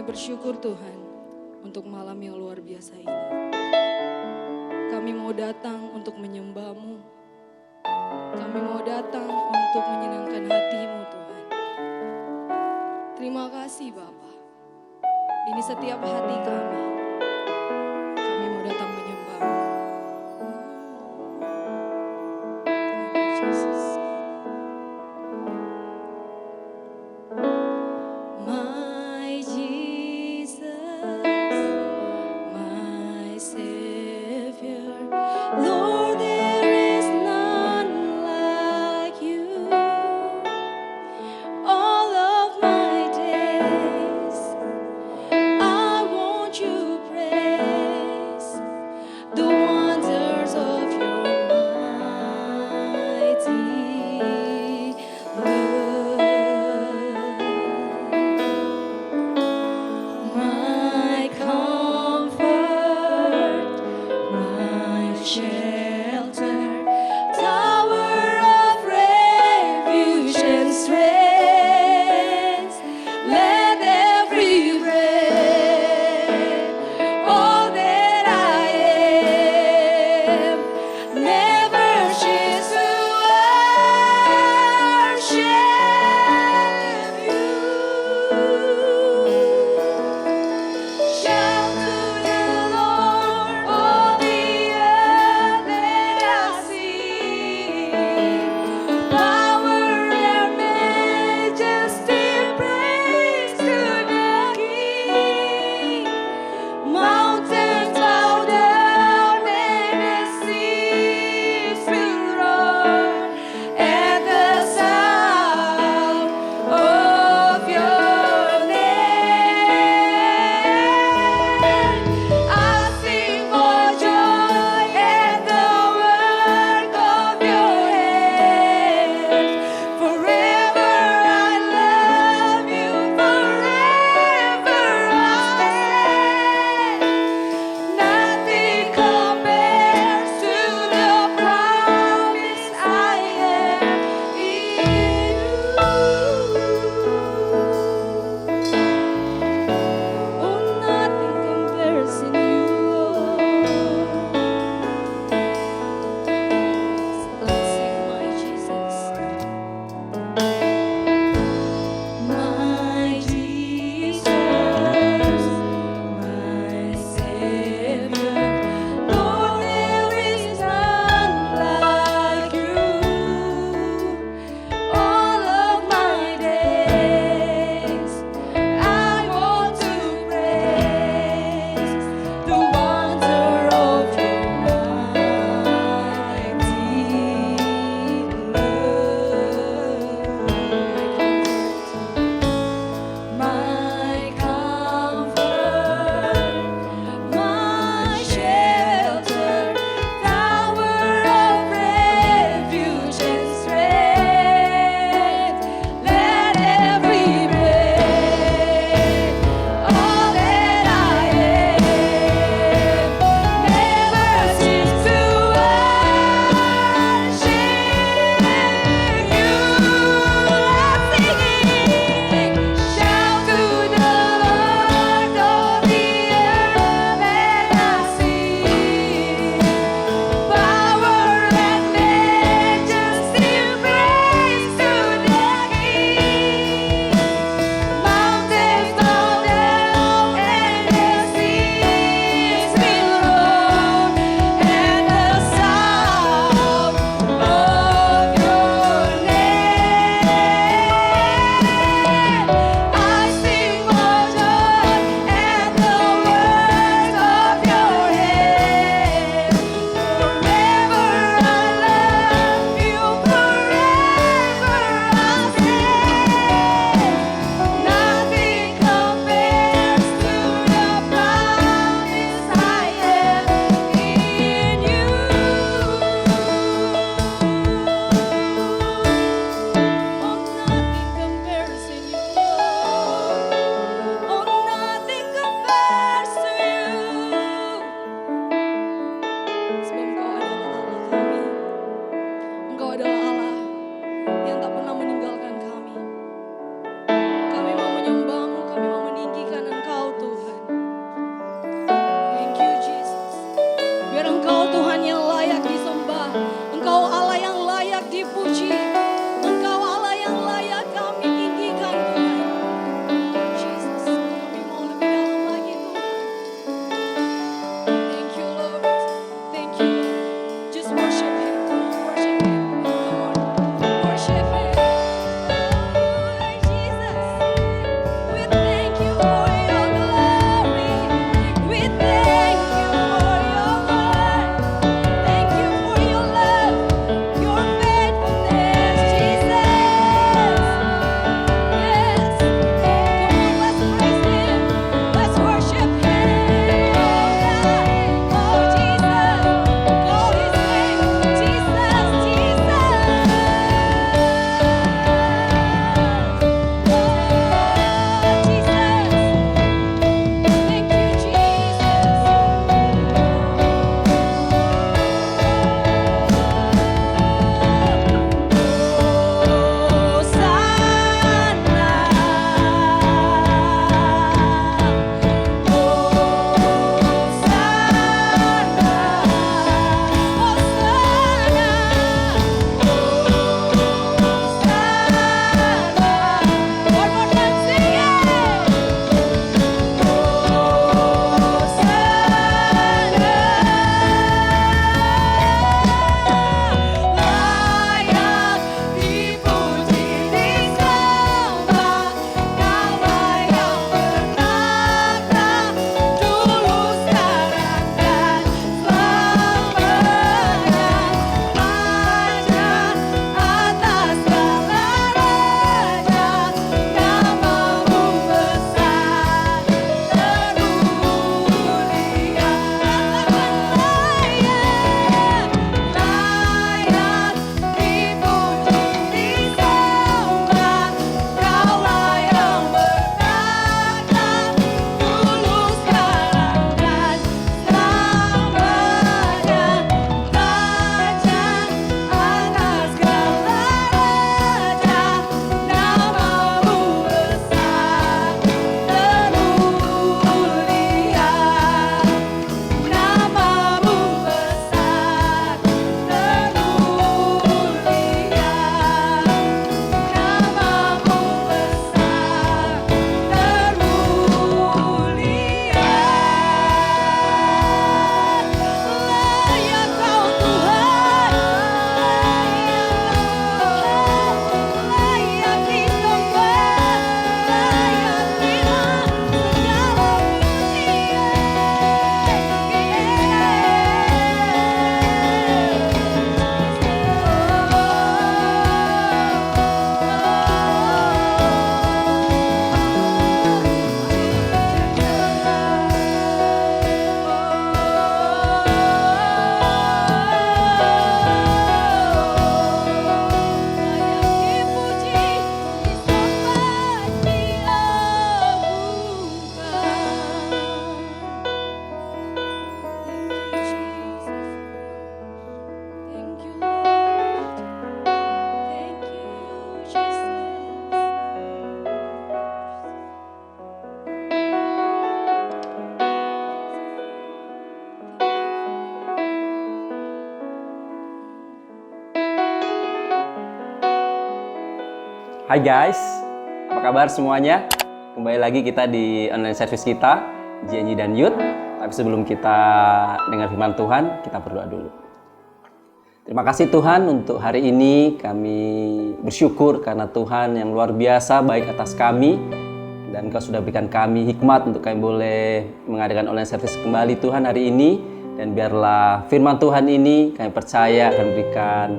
bersyukur Tuhan untuk malam yang luar biasa ini. Kami mau datang untuk menyembah-Mu. Kami mau datang untuk menyenangkan hati-Mu Tuhan. Terima kasih Bapa. Ini setiap hati kami. Kami mau datang menyembah-Mu. Thank you, Jesus. My Jesus, my Savior, Lord, there is none like you. All of my days, I want you Hai guys, apa kabar semuanya? Kembali lagi kita di online service kita, JNJ dan Youth. Tapi sebelum kita dengar firman Tuhan, kita berdoa dulu. Terima kasih Tuhan untuk hari ini. Kami bersyukur karena Tuhan yang luar biasa baik atas kami. Dan Kau sudah berikan kami hikmat untuk kami boleh mengadakan online service kembali Tuhan hari ini. Dan biarlah firman Tuhan ini kami percaya akan berikan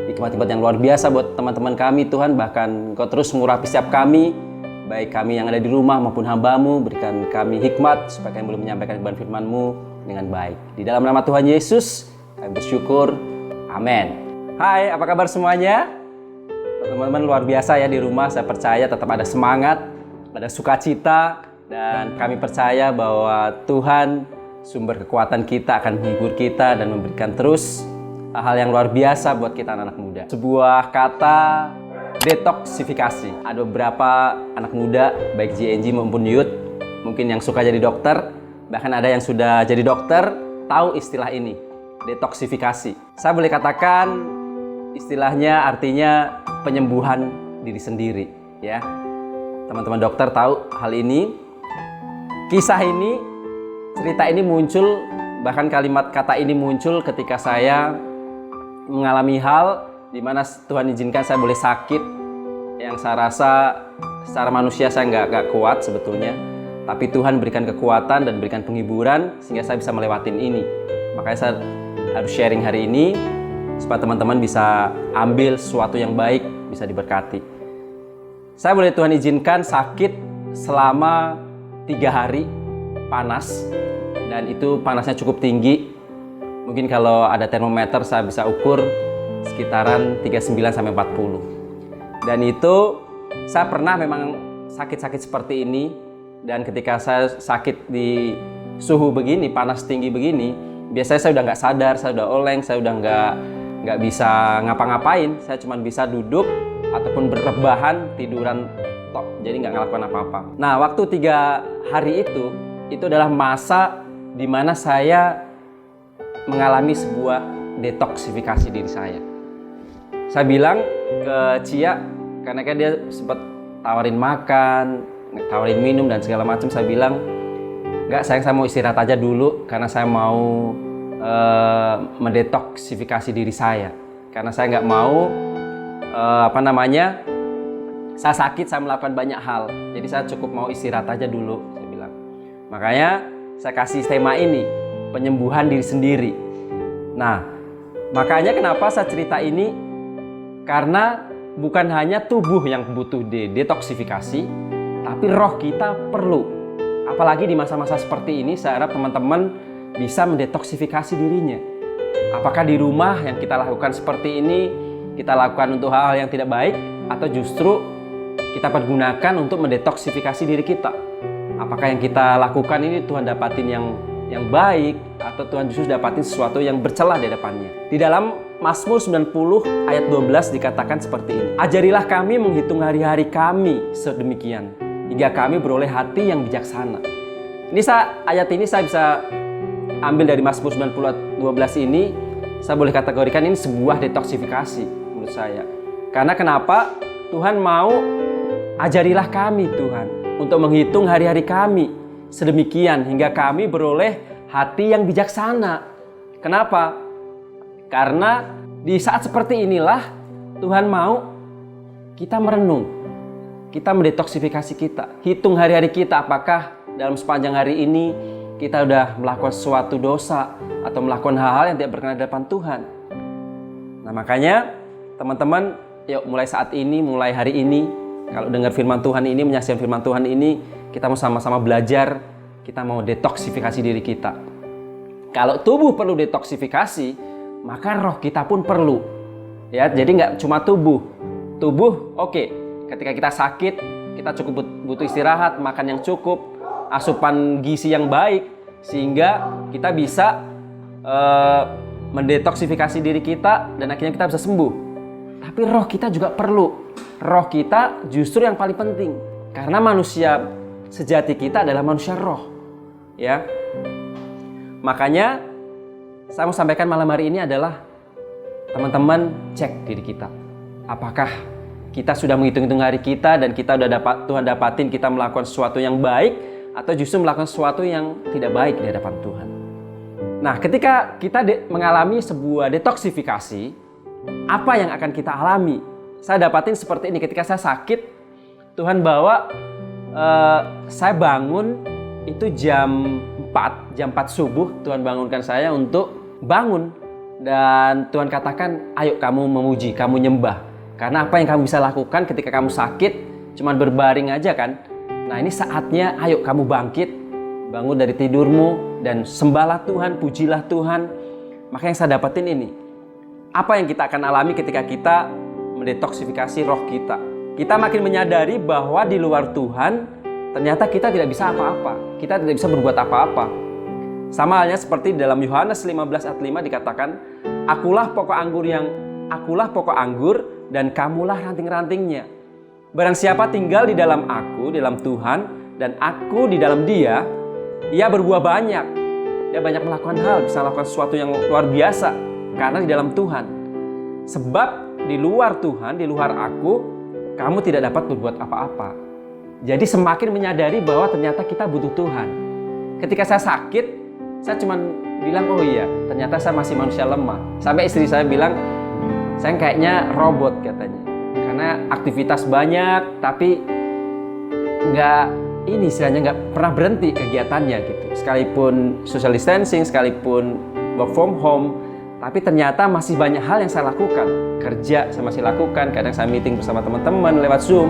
hikmat-hikmat yang luar biasa buat teman-teman kami Tuhan. Bahkan Kau terus mengurapi setiap kami, baik kami yang ada di rumah maupun hamba-Mu. Berikan kami hikmat supaya kami boleh menyampaikan kebenaran firman-Mu dengan baik. Di dalam nama Tuhan Yesus kami bersyukur. Amin. Hai, apa kabar semuanya? Teman-teman luar biasa ya di rumah. Saya percaya tetap ada semangat, ada sukacita. Dan kami percaya bahwa Tuhan sumber kekuatan kita akan menghibur kita dan memberikan terus hal-hal yang luar biasa buat kita anak-anak muda. Sebuah kata detoksifikasi. Ada beberapa anak muda, baik JNJ maupun Youth, mungkin yang suka jadi dokter, bahkan ada yang sudah jadi dokter, tahu istilah ini, detoksifikasi. Saya boleh katakan istilahnya artinya penyembuhan diri sendiri, ya. Teman-teman dokter tahu hal ini. Kisah ini, cerita ini muncul, bahkan kalimat kata ini muncul ketika saya mengalami hal di mana Tuhan izinkan saya boleh sakit yang saya rasa secara manusia saya nggak kuat sebetulnya, tapi Tuhan berikan kekuatan dan berikan penghiburan sehingga saya bisa melewatin ini. Makanya saya harus sharing hari ini supaya teman-teman bisa ambil sesuatu yang baik, bisa diberkati. Saya boleh Tuhan izinkan sakit selama 3 hari, panas, dan itu panasnya cukup tinggi. Mungkin kalau ada termometer saya bisa ukur sekitaran 39-40. Dan itu saya pernah memang sakit-sakit seperti ini. Dan ketika saya sakit di suhu begini, panas tinggi begini, biasanya saya udah nggak sadar, saya udah oleng, saya udah nggak bisa ngapa-ngapain. Saya cuma bisa duduk ataupun berrebahan, tiduran tok, jadi nggak ngelakuin apa-apa. Nah, waktu 3 hari itu adalah masa di mana saya mengalami sebuah detoksifikasi diri saya. Saya bilang ke Cia, karena kan dia sempat tawarin makan, tawarin minum dan segala macam. Saya bilang, enggak sayang, saya mau istirahat aja dulu karena saya mau mendetoksifikasi diri saya. Karena saya nggak mau saya sakit, saya melakukan banyak hal. Jadi saya cukup mau istirahat aja dulu, saya bilang. Makanya saya kasih tema ini, penyembuhan diri sendiri. Nah, makanya kenapa saya cerita ini, karena bukan hanya tubuh yang butuh detoksifikasi, tapi roh kita perlu. Apalagi di masa-masa seperti ini, saya harap teman-teman bisa mendetoksifikasi dirinya. Apakah di rumah yang kita lakukan seperti ini, kita lakukan untuk hal-hal yang tidak baik, atau justru kita pergunakan untuk mendetoksifikasi diri kita? Apakah yang kita lakukan ini Tuhan dapatin yang baik, atau Tuhan justru dapatin sesuatu yang bercelah di depannya? Di dalam Mazmur 90 ayat 12 dikatakan seperti ini. Ajarilah kami menghitung hari-hari kami sedemikian, hingga kami beroleh hati yang bijaksana. Ayat ini saya bisa ambil dari Mazmur 90 ayat 12 ini. Saya boleh kategorikan ini sebuah detoksifikasi menurut saya. Karena kenapa? Tuhan mau ajarilah kami Tuhan untuk menghitung hari-hari kami sedemikian hingga kami beroleh hati yang bijaksana. Kenapa? Karena di saat seperti inilah Tuhan mau kita merenung, kita mendetoksifikasi kita, hitung hari-hari kita, apakah dalam sepanjang hari ini kita udah melakukan suatu dosa atau melakukan hal-hal yang tidak berkenan di hadapan Tuhan. Nah, makanya teman-teman, yuk mulai saat ini, mulai hari ini, kalau dengar firman Tuhan ini, menyaksikan firman Tuhan ini, kita mau sama-sama belajar, kita mau detoksifikasi diri kita. Kalau tubuh perlu detoksifikasi, maka roh kita pun perlu. Ya, jadi nggak cuma tubuh. Tubuh, oke. Ketika kita sakit, kita cukup butuh istirahat, makan yang cukup, asupan gizi yang baik, sehingga kita bisa mendetoksifikasi diri kita dan akhirnya kita bisa sembuh. Tapi roh kita juga perlu. Roh kita justru yang paling penting. Karena manusia sejati kita adalah manusia roh. Ya. Makanya saya mau sampaikan malam hari ini adalah teman-teman cek diri kita. Apakah kita sudah menghitung-hitung hari kita dan kita udah Tuhan dapatin kita melakukan sesuatu yang baik atau justru melakukan sesuatu yang tidak baik di hadapan Tuhan. Nah, ketika kita mengalami sebuah detoksifikasi, apa yang akan kita alami? Saya dapatin seperti ini, ketika saya sakit, Tuhan bawa saya bangun itu jam 4 subuh, Tuhan bangunkan saya untuk bangun. Dan Tuhan katakan, ayo kamu memuji, kamu nyembah. Karena apa yang kamu bisa lakukan ketika kamu sakit, cuman berbaring aja kan. Nah, ini saatnya, ayo kamu bangkit, bangun dari tidurmu, dan sembahlah Tuhan, pujilah Tuhan. Maka yang saya dapetin ini, apa yang kita akan alami ketika kita mendetoksifikasi roh kita. Kita makin menyadari bahwa di luar Tuhan, ternyata kita tidak bisa apa-apa. Kita tidak bisa berbuat apa-apa. Sama halnya seperti dalam Yohanes 15 ayat 5 dikatakan, Akulah pokok anggur dan kamulah ranting-rantingnya. Barang siapa tinggal di dalam aku, di dalam Tuhan, dan aku di dalam dia, ia berbuah banyak. Dia banyak melakukan hal, bisa melakukan sesuatu yang luar biasa karena di dalam Tuhan. Sebab di luar Tuhan, di luar aku, kamu tidak dapat berbuat apa-apa. Jadi semakin menyadari bahwa ternyata kita butuh Tuhan. Ketika saya sakit, saya cuma bilang, oh iya, ternyata saya masih manusia lemah. Sampai istri saya bilang, saya kayaknya robot katanya. Karena aktivitas banyak, tapi istilahnya nggak pernah berhenti kegiatannya gitu. Sekalipun social distancing, sekalipun work from home, tapi ternyata masih banyak hal yang saya lakukan. Kerja saya masih lakukan, kadang saya meeting bersama teman-teman lewat Zoom.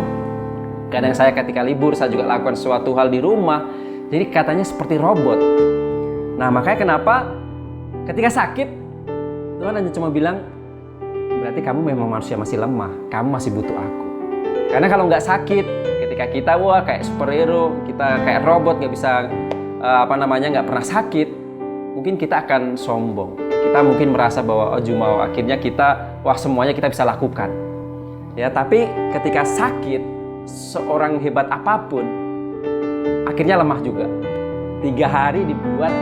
Kadang saya ketika libur, saya juga lakukan suatu hal di rumah. Jadi katanya seperti robot. Nah, makanya kenapa ketika sakit, Tuhan hanya cuma bilang, berarti kamu memang manusia masih lemah, kamu masih butuh aku. Karena kalau nggak sakit, ketika kita kayak superhero, kita kayak robot, nggak bisa nggak pernah sakit, mungkin kita akan sombong. Kita mungkin merasa bahwa akhirnya semuanya kita bisa lakukan. Ya, tapi ketika sakit, seorang hebat apapun akhirnya lemah juga. 3 hari dibuat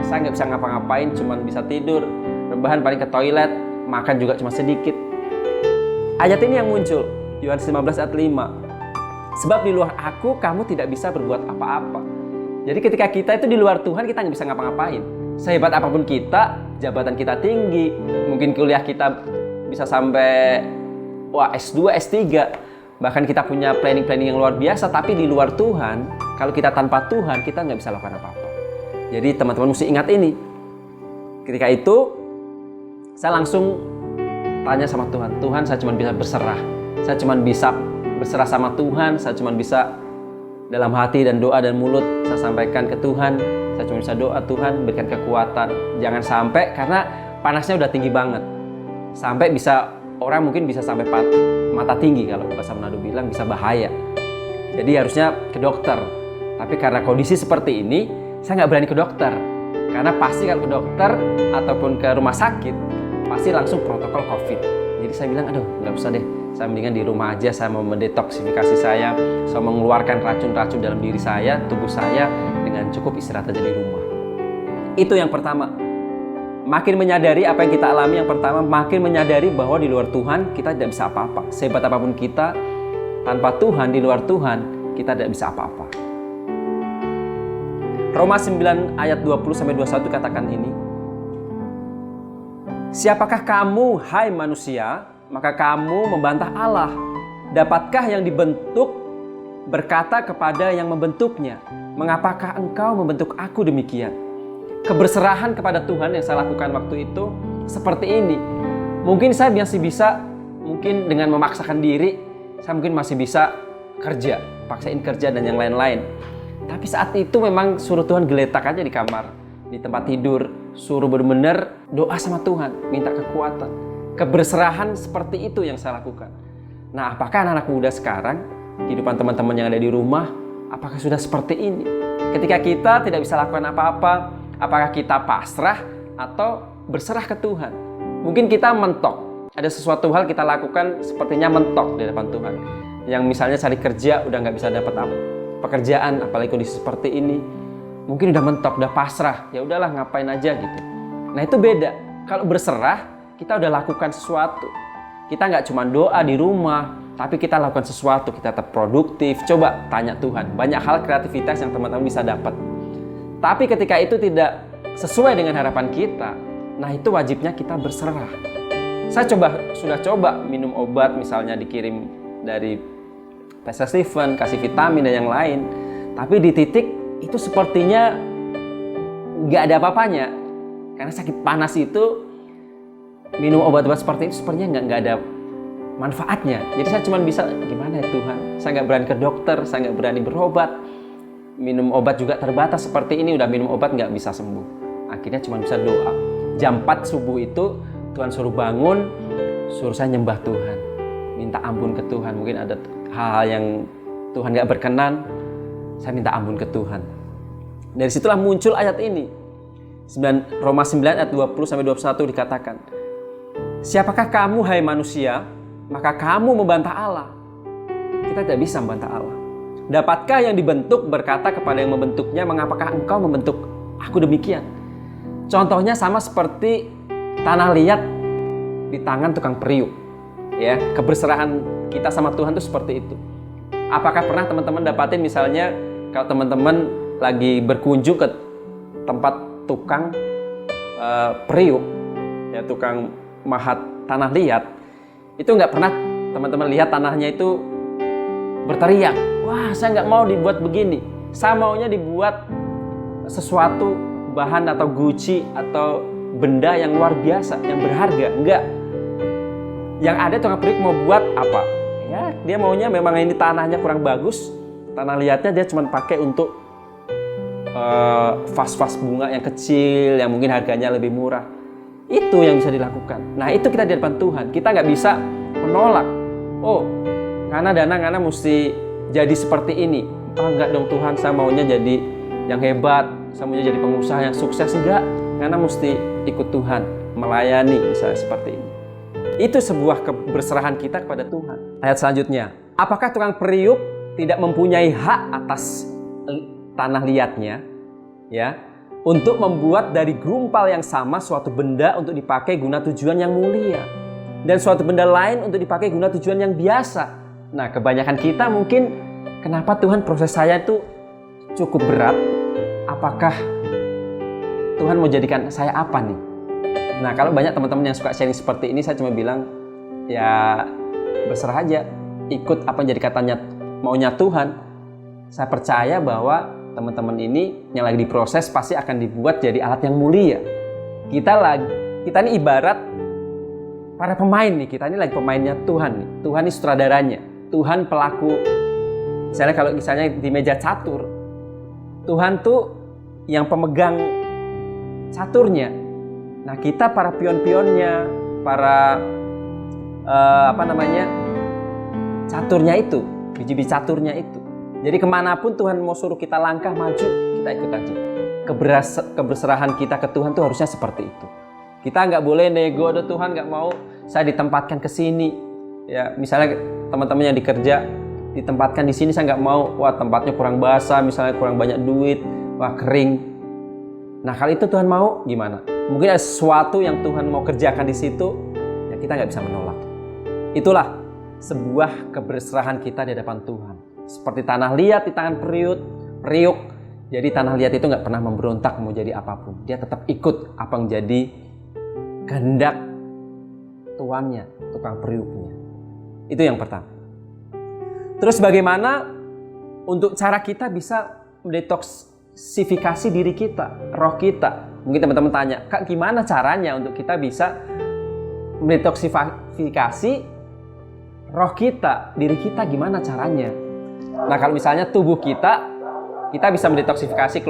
saya nggak bisa ngapa-ngapain, cuman bisa tidur, rebahan paling ke toilet, makan juga cuma sedikit. Ayat ini yang muncul, Yohanes 15 ayat 5. Sebab di luar aku, kamu tidak bisa berbuat apa-apa. Jadi ketika kita itu di luar Tuhan, kita nggak bisa ngapa-ngapain. Sehebat apapun kita, jabatan kita tinggi, mungkin kuliah kita bisa sampai S2, S3, bahkan kita punya planning-planning yang luar biasa, tapi di luar Tuhan, kalau kita tanpa Tuhan, kita nggak bisa lakukan apa-apa. Jadi teman-teman mesti ingat ini. Ketika itu, saya langsung tanya sama Tuhan, Tuhan, saya cuma bisa berserah. Saya cuma bisa berserah sama Tuhan, saya cuma bisa dalam hati dan doa dan mulut saya sampaikan ke Tuhan. Saya cuma bisa doa, Tuhan berikan kekuatan. Jangan sampai, karena panasnya udah tinggi banget. Sampai bisa, orang mungkin bisa sampai mata tinggi, kalau bahasa Manado bilang bisa bahaya. Jadi harusnya ke dokter. Tapi karena kondisi seperti ini, saya nggak berani ke dokter. Karena pasti kalau ke dokter ataupun ke rumah sakit, pasti langsung protokol COVID. Jadi saya bilang, aduh nggak usah deh. Saya mendingan di rumah aja, saya mau mendetoksifikasi saya mengeluarkan racun-racun dalam diri saya, tubuh saya, dengan cukup istirahat aja di rumah. Itu yang pertama. Makin menyadari apa yang kita alami, yang pertama, makin menyadari bahwa di luar Tuhan kita tidak bisa apa-apa. Sehebat apapun kita, tanpa Tuhan, di luar Tuhan, kita tidak bisa apa-apa. Roma 9 ayat 20-21 katakan ini. Siapakah kamu, hai manusia, maka kamu membantah Allah? Dapatkah yang dibentuk berkata kepada yang membentuknya, mengapakah engkau membentuk aku demikian? Keberserahan kepada Tuhan yang saya lakukan waktu itu seperti ini. Mungkin saya masih bisa, mungkin dengan memaksakan diri, saya mungkin masih bisa kerja, paksain kerja dan yang lain-lain. Tapi saat itu memang suruh Tuhan geletak aja di kamar, di tempat tidur, suruh benar-benar doa sama Tuhan, minta kekuatan. Keberserahan seperti itu yang saya lakukan. Nah, apakah anak-anak muda sekarang, kehidupan teman-teman yang ada di rumah, apakah sudah seperti ini? Ketika kita tidak bisa lakukan apa-apa, apakah kita pasrah atau berserah ke Tuhan? Mungkin kita mentok. Ada sesuatu hal kita lakukan sepertinya mentok di depan Tuhan. Yang misalnya cari kerja udah nggak bisa dapat pekerjaan, apalagi kondisi seperti ini. Mungkin udah mentok, udah pasrah. Ya udahlah, ngapain aja gitu. Nah, itu beda. Kalau berserah, kita udah lakukan sesuatu. Kita nggak cuma doa di rumah, tapi kita lakukan sesuatu, kita tetap produktif. Coba tanya Tuhan, banyak hal kreativitas yang teman-teman bisa dapat. Tapi ketika itu tidak sesuai dengan harapan kita, nah itu wajibnya kita berserah. Saya sudah coba minum obat, misalnya dikirim dari Pastor Stephen, kasih vitamin dan yang lain. Tapi di titik itu sepertinya nggak ada apa-apanya. Karena sakit panas itu, minum obat-obat seperti itu sepertinya nggak ada manfaatnya. Jadi saya cuma bisa, gimana ya Tuhan? Saya nggak berani ke dokter, saya nggak berani berobat. Minum obat juga terbatas seperti ini, udah minum obat nggak bisa sembuh. Akhirnya cuma bisa doa. Jam 4 subuh itu Tuhan suruh bangun, suruh saya nyembah Tuhan, minta ampun ke Tuhan. Mungkin ada hal-hal yang Tuhan gak berkenan, saya minta ampun ke Tuhan. Dari situlah muncul ayat ini. Roma 9 ayat 20-21 dikatakan, siapakah kamu hai manusia, maka kamu membantah Allah. Kita tidak bisa membantah Allah. Dapatkah yang dibentuk berkata kepada yang membentuknya, mengapakah engkau membentuk aku demikian? Contohnya sama seperti tanah liat di tangan tukang periuk. Ya, keberserahan kita sama Tuhan itu seperti itu. Apakah pernah teman-teman dapatin misalnya kalau teman-teman lagi berkunjung ke tempat tukang periuk, ya tukang mahat tanah liat, itu nggak pernah teman-teman lihat tanahnya itu berteriak, wah saya nggak mau dibuat begini, saya maunya dibuat sesuatu bahan atau guci atau benda yang luar biasa, yang berharga. Enggak. Yang ada tukang periuk mau buat apa? Ya, dia maunya memang ini tanahnya kurang bagus, tanah liatnya dia cuma pakai untuk vas-vas bunga yang kecil, yang mungkin harganya lebih murah. Itu yang bisa dilakukan. Nah, itu kita di depan Tuhan. Kita nggak bisa menolak. Oh, karena dana mesti jadi seperti ini. Oh, enggak dong Tuhan, saya maunya jadi yang hebat, saya maunya jadi pengusaha yang sukses. Enggak, karena mesti ikut Tuhan, melayani misalnya seperti ini. Itu sebuah keberserahan kita kepada Tuhan. Ayat selanjutnya, apakah tukang periuk tidak mempunyai hak atas tanah liatnya, ya, untuk membuat dari gumpal yang sama suatu benda untuk dipakai guna tujuan yang mulia, dan suatu benda lain untuk dipakai guna tujuan yang biasa? Nah, kebanyakan kita mungkin, kenapa Tuhan proses saya itu cukup berat? Apakah Tuhan mau jadikan saya apa nih? Nah, kalau banyak teman-teman yang suka sharing seperti ini, saya cuma bilang, ya berserah aja, ikut apa yang jadi katanya maunya Tuhan. Saya percaya bahwa teman-teman ini yang lagi diproses pasti akan dibuat jadi alat yang mulia. Kita ini ibarat para pemain nih, kita ini lagi pemainnya Tuhan nih. Tuhan ini sutradaranya, Tuhan pelaku. Misalnya kalau di meja catur, Tuhan tuh yang pemegang caturnya. Nah, kita para pion-pionnya, para caturnya itu, biji-biji caturnya itu. Jadi kemanapun Tuhan mau suruh kita langkah maju, kita ikut aja. Keberserahan kita ke Tuhan tuh harusnya seperti itu. Kita nggak boleh nego, Tuhan nggak mau saya ditempatkan ke sini. Ya, misalnya teman-teman yang dikerja ditempatkan di sini, saya nggak mau. Wah, tempatnya kurang basah, misalnya kurang banyak duit, wah kering. Nah, kalau itu Tuhan mau gimana? Mungkin ada sesuatu yang Tuhan mau kerjakan di situ, ya kita nggak bisa menolak. Itulah sebuah keberserahan kita di hadapan Tuhan. Seperti tanah liat di tangan periuk. Jadi tanah liat itu nggak pernah memberontak mau jadi apapun. Dia tetap ikut apa yang jadi kehendak tuannya, tukang periuknya. Itu yang pertama. Terus bagaimana untuk cara kita bisa mendetoksifikasi diri kita, roh kita? Mungkin teman-teman tanya, Kak, gimana caranya untuk kita bisa mendetoksifikasi roh kita, diri kita, gimana caranya? Nah, kalau misalnya tubuh kita bisa mendetoksifikasi,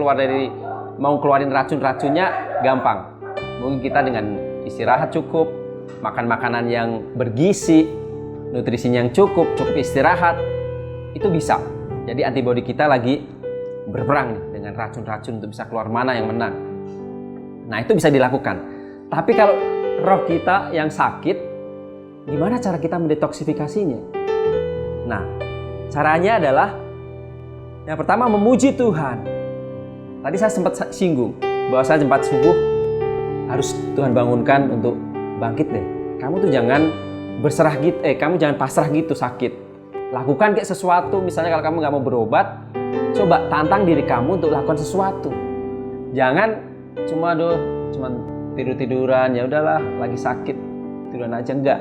mau keluarin racun-racunnya gampang. Mungkin kita dengan istirahat cukup, makan makanan yang bergizi, nutrisinya yang cukup istirahat, itu bisa. Jadi antibodi kita lagi berperang dengan racun-racun untuk bisa keluar mana yang menang. Nah, itu bisa dilakukan. Tapi kalau roh kita yang sakit, gimana cara kita mendetoksifikasinya? Nah, caranya adalah yang pertama memuji Tuhan. Tadi saya sempat singgung bahwa saya jam 4 subuh harus Tuhan bangunkan untuk bangkit deh. Kamu tuh jangan berserah gitu, kamu jangan pasrah gitu sakit. Lakukan kayak sesuatu, misalnya kalau kamu nggak mau berobat, coba tantang diri kamu untuk lakukan sesuatu. Jangan cuma tidur-tiduran, ya udahlah lagi sakit, tiduran aja, enggak.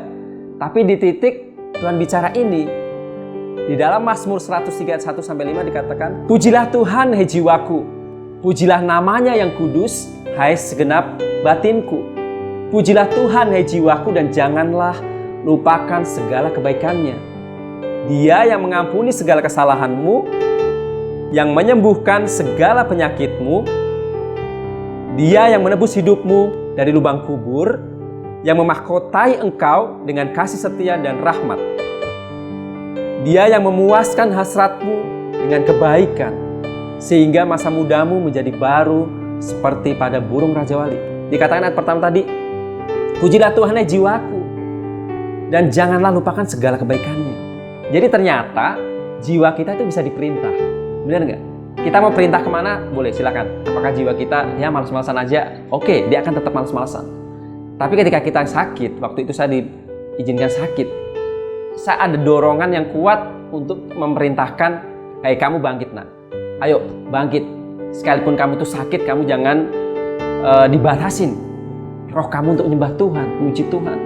Tapi di titik Tuhan bicara ini, di dalam Mazmur 103 ayat 1-5 dikatakan, pujilah Tuhan hai jiwaku, pujilah namanya yang kudus, hai segenap batinku. Pujilah Tuhan hai jiwaku dan janganlah lupakan segala kebaikannya. Dia yang mengampuni segala kesalahanmu, yang menyembuhkan segala penyakitmu. Dia yang menebus hidupmu dari lubang kubur, yang memahkotai engkau dengan kasih setia dan rahmat. Dia yang memuaskan hasratmu dengan kebaikan, sehingga masa mudamu menjadi baru seperti pada burung rajawali. Dikatakan ayat pertama tadi, pujilah Tuhan hai jiwaku, dan janganlah lupakan segala kebaikannya. Jadi ternyata jiwa kita itu bisa diperintah. Benar nggak? Kita mau perintah kemana? Boleh, silakan. Apakah jiwa kita ya malas-malasan aja? Oke, dia akan tetap malas-malasan. Tapi ketika kita sakit, waktu itu saya diizinkan sakit, saya ada dorongan yang kuat untuk memerintahkan, hai kamu bangkit nak. Ayo bangkit. Sekalipun kamu tuh sakit, kamu jangan dibatasin roh kamu untuk menyembah Tuhan, memuji Tuhan.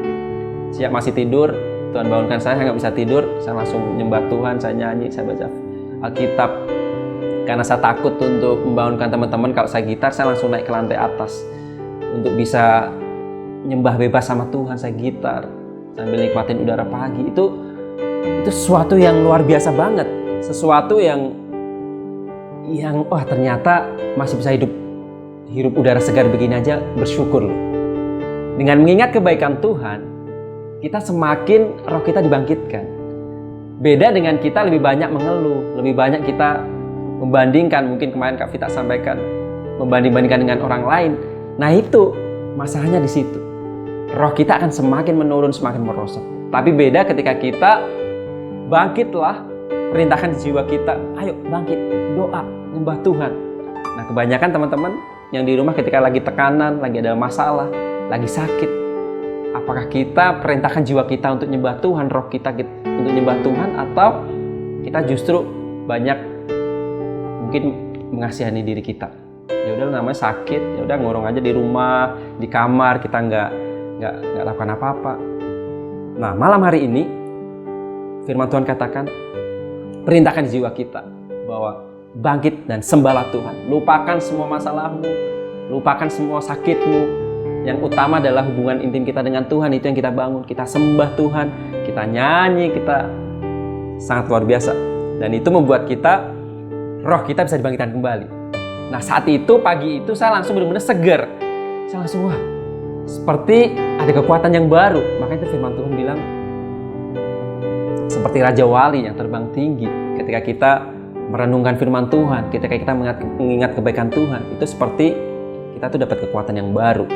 Siap masih tidur, Tuhan bangunkan saya nggak bisa tidur, saya langsung menyembah Tuhan, saya nyanyi, saya baca Alkitab. Karena saya takut untuk membangunkan teman-teman, kalau saya gitar, saya langsung naik ke lantai atas untuk bisa nyembah bebas sama Tuhan. Saya gitar sambil nikmatin udara pagi. Itu sesuatu yang luar biasa banget, sesuatu yang wah ternyata masih bisa hirup udara segar begini aja, bersyukur loh. Dengan mengingat kebaikan Tuhan, kita semakin roh kita dibangkitkan. Beda dengan kita lebih banyak mengeluh, lebih banyak kita membandingkan, mungkin kemarin Kak Vita sampaikan, membanding-bandingkan dengan orang lain. Nah itu masalahnya di situ. Roh kita akan semakin menurun, semakin merosot. Tapi beda ketika kita bangkitlah, perintahkan di jiwa kita, ayo bangkit, doa, nyembah Tuhan. Nah kebanyakan teman-teman yang di rumah ketika lagi tekanan, lagi ada masalah, lagi sakit, apakah kita perintahkan jiwa kita untuk nyembah Tuhan, roh kita untuk nyembah Tuhan, atau kita justru banyak mungkin mengasihani diri kita? Ya udah namanya sakit, ya udah ngurung aja di rumah, di kamar, kita nggak lakukan apa-apa. Nah malam hari ini firman Tuhan katakan, perintahkan jiwa kita bahwa bangkit dan sembahlah Tuhan. Lupakan semua masalahmu, lupakan semua sakitmu. Yang utama adalah hubungan intim kita dengan Tuhan, itu yang kita bangun. Kita sembah Tuhan, kita nyanyi, kita sangat luar biasa. Dan itu membuat kita, roh kita bisa dibangkitkan kembali. Nah saat itu, pagi itu saya langsung benar-benar segar. Saya langsung, wah seperti ada kekuatan yang baru. Makanya itu firman Tuhan bilang, seperti Raja Wali yang terbang tinggi. Ketika kita merenungkan firman Tuhan, ketika kita mengingat kebaikan Tuhan, itu seperti kita tuh dapat kekuatan yang baru.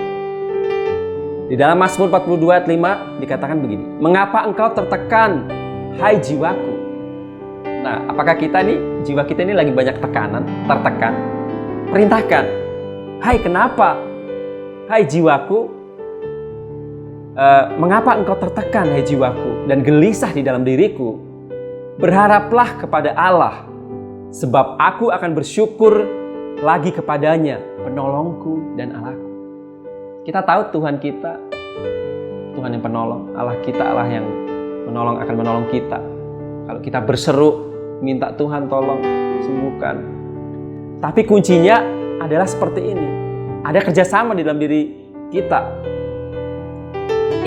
Di dalam Mazmur 42 ayat 5 dikatakan begini, mengapa engkau tertekan, hai jiwaku? Nah, apakah kita nih, jiwa kita ini lagi banyak tekanan, tertekan? Perintahkan, hai kenapa? Hai jiwaku, mengapa engkau tertekan, hai jiwaku, dan gelisah di dalam diriku? Berharaplah kepada Allah, sebab aku akan bersyukur lagi kepadanya, penolongku dan Allahku. Kita tahu Tuhan kita, Tuhan yang penolong, Allah kita, Allah yang menolong, akan menolong kita. Kalau kita berseru, minta Tuhan tolong, sembuhkan. Tapi kuncinya adalah seperti ini. Ada kerjasama di dalam diri kita.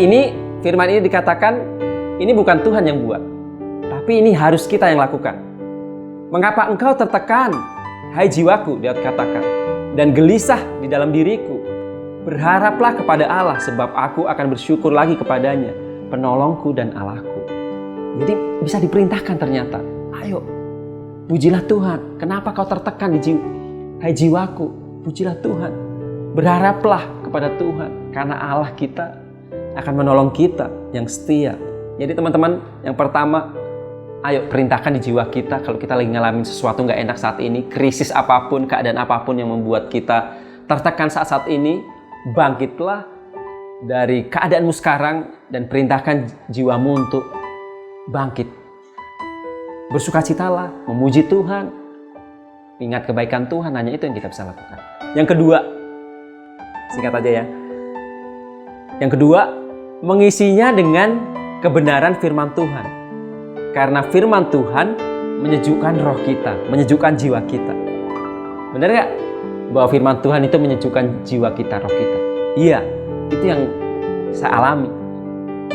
Ini, firman ini dikatakan, ini bukan Tuhan yang buat. Tapi ini harus kita yang lakukan. Mengapa engkau tertekan, hai jiwaku, dia katakan, dan gelisah di dalam diriku? Berharaplah kepada Allah, sebab aku akan bersyukur lagi kepadanya, penolongku dan Allahku. Jadi bisa diperintahkan ternyata. Ayo, pujilah Tuhan. Kenapa kau tertekan di jiwa? Hai jiwaku, pujilah Tuhan. Berharaplah kepada Tuhan, karena Allah kita akan menolong kita yang setia. Jadi teman-teman, yang pertama, ayo perintahkan di jiwa kita kalau kita lagi ngalamin sesuatu nggak enak saat ini, krisis apapun, keadaan apapun yang membuat kita tertekan saat ini, bangkitlah, dari keadaanmu sekarang dan perintahkan jiwamu untuk bangkit. Bersukacitalah, memuji Tuhan, ingat kebaikan Tuhan, hanya itu yang kita bisa lakukan. Yang kedua, singkat aja ya. Yang kedua, mengisinya dengan kebenaran firman Tuhan. Karena firman Tuhan menyejukkan roh kita, menyejukkan jiwa kita. Benar gak? Bahwa firman Tuhan itu menyejukkan jiwa kita, roh kita. Iya, itu yang saya alami.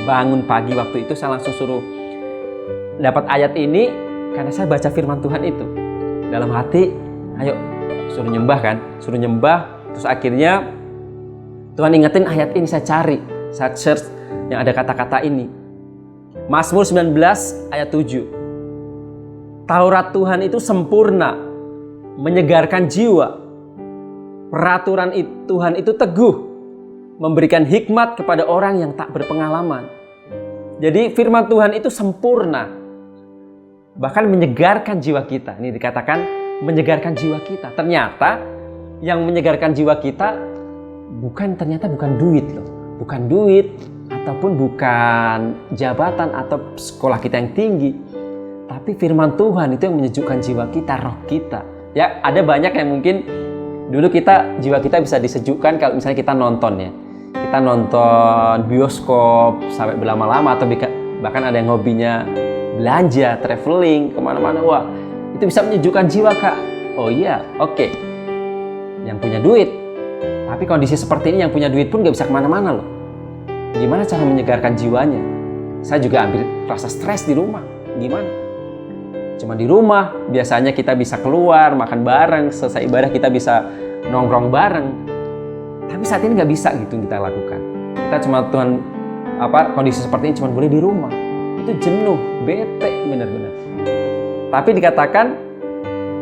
Bangun pagi waktu itu saya langsung suruh dapat ayat ini karena saya baca firman Tuhan itu. Dalam hati, ayo suruh nyembah kan, suruh nyembah. Terus akhirnya Tuhan ingetin ayat ini, saya cari, saya search yang ada kata-kata ini. Mazmur 19 ayat 7. Taurat Tuhan itu sempurna, menyegarkan jiwa. Peraturan Tuhan itu teguh, memberikan hikmat kepada orang yang tak berpengalaman. Jadi firman Tuhan itu sempurna, bahkan menyegarkan jiwa kita. Ini dikatakan menyegarkan jiwa kita. Ternyata yang menyegarkan jiwa kita ternyata bukan duit loh. Bukan duit ataupun bukan jabatan atau sekolah kita yang tinggi. Tapi firman Tuhan itu yang menyejukkan jiwa kita, roh kita. Ya, ada banyak yang mungkin dulu jiwa kita bisa disejukkan kalau misalnya kita nonton ya. Kita nonton bioskop sampai berlama-lama atau bahkan ada yang hobinya belanja, traveling, kemana-mana. Wah, itu bisa menyejukkan jiwa kak. Oh iya, oke. Yang punya duit. Tapi kondisi seperti ini yang punya duit pun gak bisa kemana-mana loh. Gimana cara menyegarkan jiwanya? Saya juga hampir rasa stres di rumah. Gimana? Cuma di rumah, biasanya kita bisa keluar, makan bareng, selesai ibadah kita bisa nongkrong bareng. Tapi saat ini gak bisa gitu kita lakukan. Kita cuma kondisi seperti ini cuma boleh di rumah. Itu jenuh, bete benar-benar. Tapi dikatakan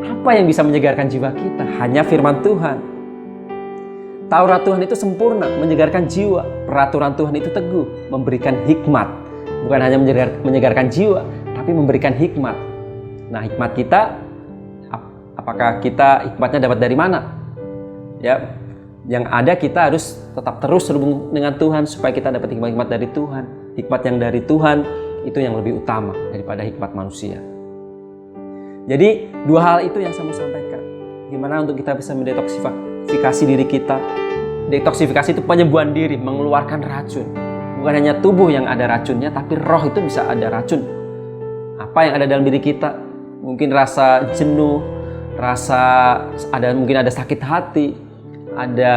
apa yang bisa menyegarkan jiwa kita? Hanya firman Tuhan. Taurat Tuhan itu sempurna, menyegarkan jiwa. Peraturan Tuhan itu teguh, memberikan hikmat. Bukan hanya menyegarkan jiwa, tapi memberikan hikmat. Nah, hikmat kita, apakah hikmatnya dapat dari mana? Ya, yang ada kita harus tetap terus terhubung dengan Tuhan supaya kita dapat hikmat-hikmat dari Tuhan. Hikmat yang dari Tuhan itu yang lebih utama daripada hikmat manusia. Jadi dua hal itu yang saya mau sampaikan. Gimana untuk kita bisa mendetoksifikasi diri kita. Detoksifikasi itu penyembuhan diri, mengeluarkan racun. Bukan hanya tubuh yang ada racunnya, tapi roh itu bisa ada racun. Apa yang ada dalam diri kita? Mungkin rasa jenuh, mungkin ada sakit hati, ada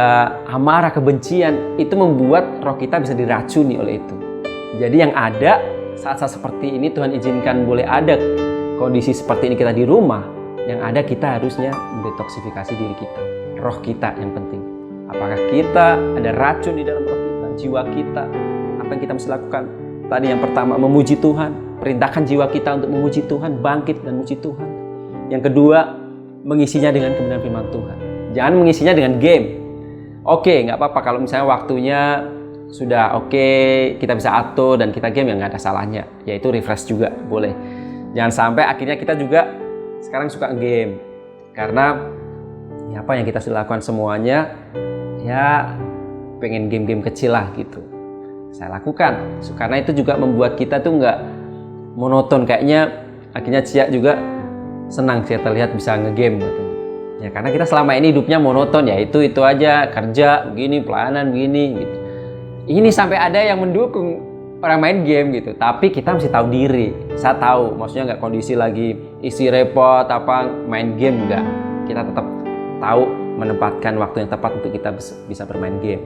amarah, kebencian. Itu membuat roh kita bisa diracuni oleh itu. Jadi yang ada saat-saat seperti ini Tuhan izinkan boleh ada kondisi seperti ini kita di rumah. Yang ada kita harusnya mendetoksifikasi diri kita, roh kita yang penting. Apakah kita ada racun di dalam roh kita, jiwa kita? Apa yang kita mesti lakukan? Tadi yang pertama memuji Tuhan, perintahkan jiwa kita untuk memuji Tuhan, bangkit dan memuji Tuhan. Yang kedua, mengisinya dengan kebenaran firman Tuhan. Jangan mengisinya dengan game. Oke, nggak apa-apa kalau misalnya waktunya sudah oke, kita bisa atur dan kita game, yang nggak ada salahnya, yaitu refresh juga boleh. Jangan sampai akhirnya kita juga sekarang suka game karena ya apa yang kita sudah lakukan semuanya ya pengen game-game kecil lah gitu. Saya lakukan karena itu juga membuat kita tuh nggak monoton, kayaknya akhirnya Cia juga senang saya terlihat bisa ngegame gitu. Ya karena kita selama ini hidupnya monoton, ya itu aja, kerja begini, pelayanan begini gitu. Ini sampai ada yang mendukung orang main game gitu, tapi kita mesti tahu diri. Saya tahu, maksudnya nggak kondisi lagi isi repot main game, nggak. Kita tetap tahu menempatkan waktu yang tepat untuk kita bisa bermain game.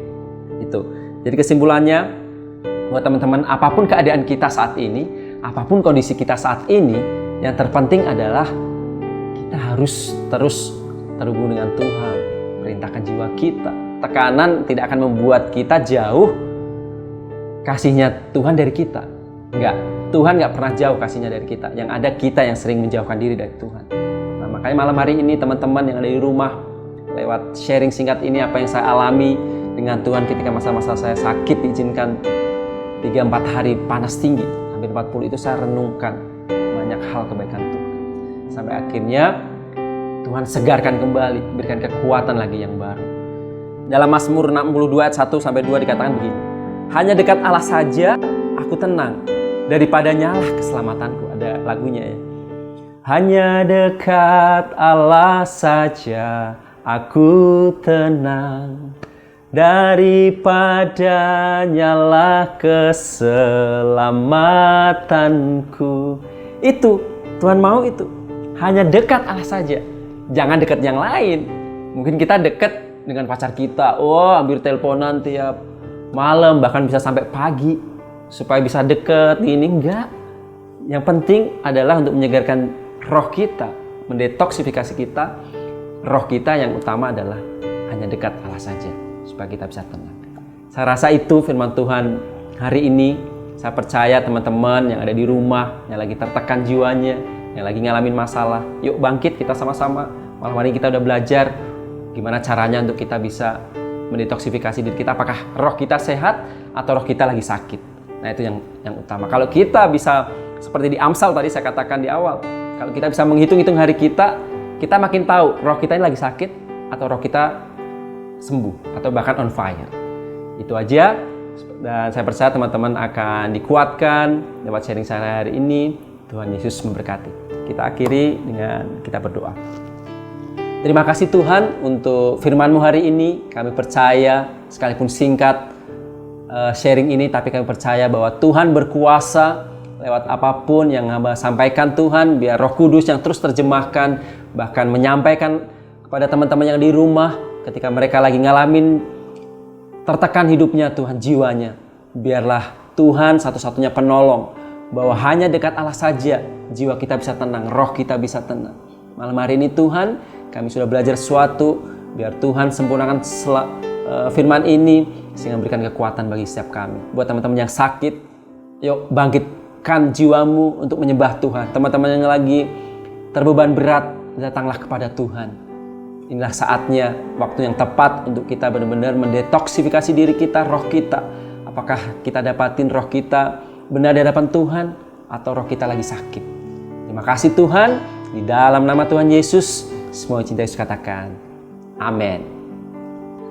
Itu. Jadi kesimpulannya buat teman-teman, apapun keadaan kita saat ini, apapun kondisi kita saat ini, yang terpenting adalah kita harus terus terhubung dengan Tuhan, perintahkan jiwa kita. Tekanan tidak akan membuat kita jauh kasihnya Tuhan dari kita. Enggak, Tuhan enggak pernah jauh kasihnya dari kita. Yang ada kita yang sering menjauhkan diri dari Tuhan. Nah, makanya malam hari ini teman-teman yang ada di rumah, lewat sharing singkat ini apa yang saya alami dengan Tuhan ketika masa-masa saya sakit, diizinkan 3-4 hari panas tinggi, hampir 40 itu saya renungkan banyak hal kebaikan Tuhan. Sampai akhirnya Tuhan segarkan kembali, berikan kekuatan lagi yang baru. Dalam Mazmur 62 ayat 1-2 dikatakan begini. Hanya dekat Allah saja aku tenang, daripadanya lah keselamatanku. Ada lagunya ya. Hanya dekat Allah saja aku tenang, daripadanya lah keselamatanku. Itu Tuhan mau itu. Hanya dekat Allah saja. Jangan dekat yang lain. Mungkin kita dekat dengan pacar kita. Hampir teleponan tiap malam, bahkan bisa sampai pagi. Supaya bisa dekat, ini enggak. Yang penting adalah untuk menyegarkan roh kita. Mendetoksifikasi kita. Roh kita yang utama adalah hanya dekat Allah saja. Supaya kita bisa tenang. Saya rasa itu firman Tuhan hari ini. Saya percaya teman-teman yang ada di rumah, yang lagi tertekan jiwanya, yang lagi ngalamin masalah, yuk bangkit kita sama-sama. Malam hari kita udah belajar gimana caranya untuk kita bisa mendetoksifikasi diri kita. Apakah roh kita sehat atau roh kita lagi sakit? Nah itu yang utama. Kalau kita bisa seperti di Amsal tadi saya katakan di awal, kalau kita bisa menghitung-hitung hari kita makin tahu roh kita ini lagi sakit atau roh kita sembuh atau bahkan on fire. Itu aja, dan saya percaya teman-teman akan dikuatkan lewat sharing saya hari ini. Tuhan Yesus memberkati. Kita akhiri dengan kita berdoa. Terima kasih Tuhan untuk firman-Mu hari ini. Kami percaya, sekalipun singkat sharing ini, tapi kami percaya bahwa Tuhan berkuasa lewat apapun yang hamba sampaikan Tuhan. Biar Roh Kudus yang terus terjemahkan, bahkan menyampaikan kepada teman-teman yang di rumah ketika mereka lagi ngalamin tertekan hidupnya Tuhan, jiwanya. Biarlah Tuhan satu-satunya penolong, bahwa hanya dekat Allah saja jiwa kita bisa tenang, roh kita bisa tenang. Malam hari ini Tuhan, kami sudah belajar sesuatu, biar Tuhan sempurnakan firman ini sehingga memberikan kekuatan bagi setiap kami. Buat teman-teman yang sakit, yuk bangkitkan jiwamu untuk menyembah Tuhan. Teman-teman yang lagi terbeban berat, datanglah kepada Tuhan. Inilah saatnya, waktu yang tepat untuk kita benar-benar mendetoksifikasi diri kita, roh kita. Apakah kita dapatin roh kita benar di hadapan Tuhan atau roh kita lagi sakit? Terima kasih Tuhan, di dalam nama Tuhan Yesus semua cinta Yesus katakan amin.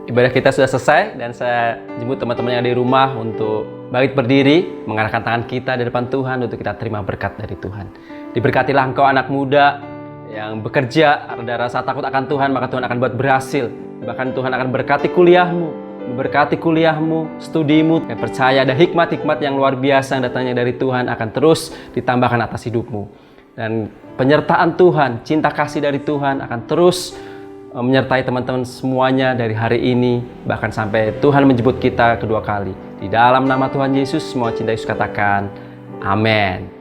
Ibadah kita sudah selesai dan saya jemput teman-teman yang ada di rumah untuk bangkit berdiri, mengarahkan tangan kita di depan Tuhan untuk kita terima berkat dari Tuhan. Diberkatilah engkau anak muda yang bekerja, ada rasa takut akan Tuhan, maka Tuhan akan buat berhasil. Bahkan Tuhan akan berkati kuliahmu, studimu. Saya percaya ada hikmat-hikmat yang luar biasa yang datangnya dari Tuhan akan terus ditambahkan atas hidupmu. Dan penyertaan Tuhan, cinta kasih dari Tuhan akan terus menyertai teman-teman semuanya dari hari ini, bahkan sampai Tuhan menjemput kita kedua kali. Di dalam nama Tuhan Yesus, semua cinta Yesus katakan amin.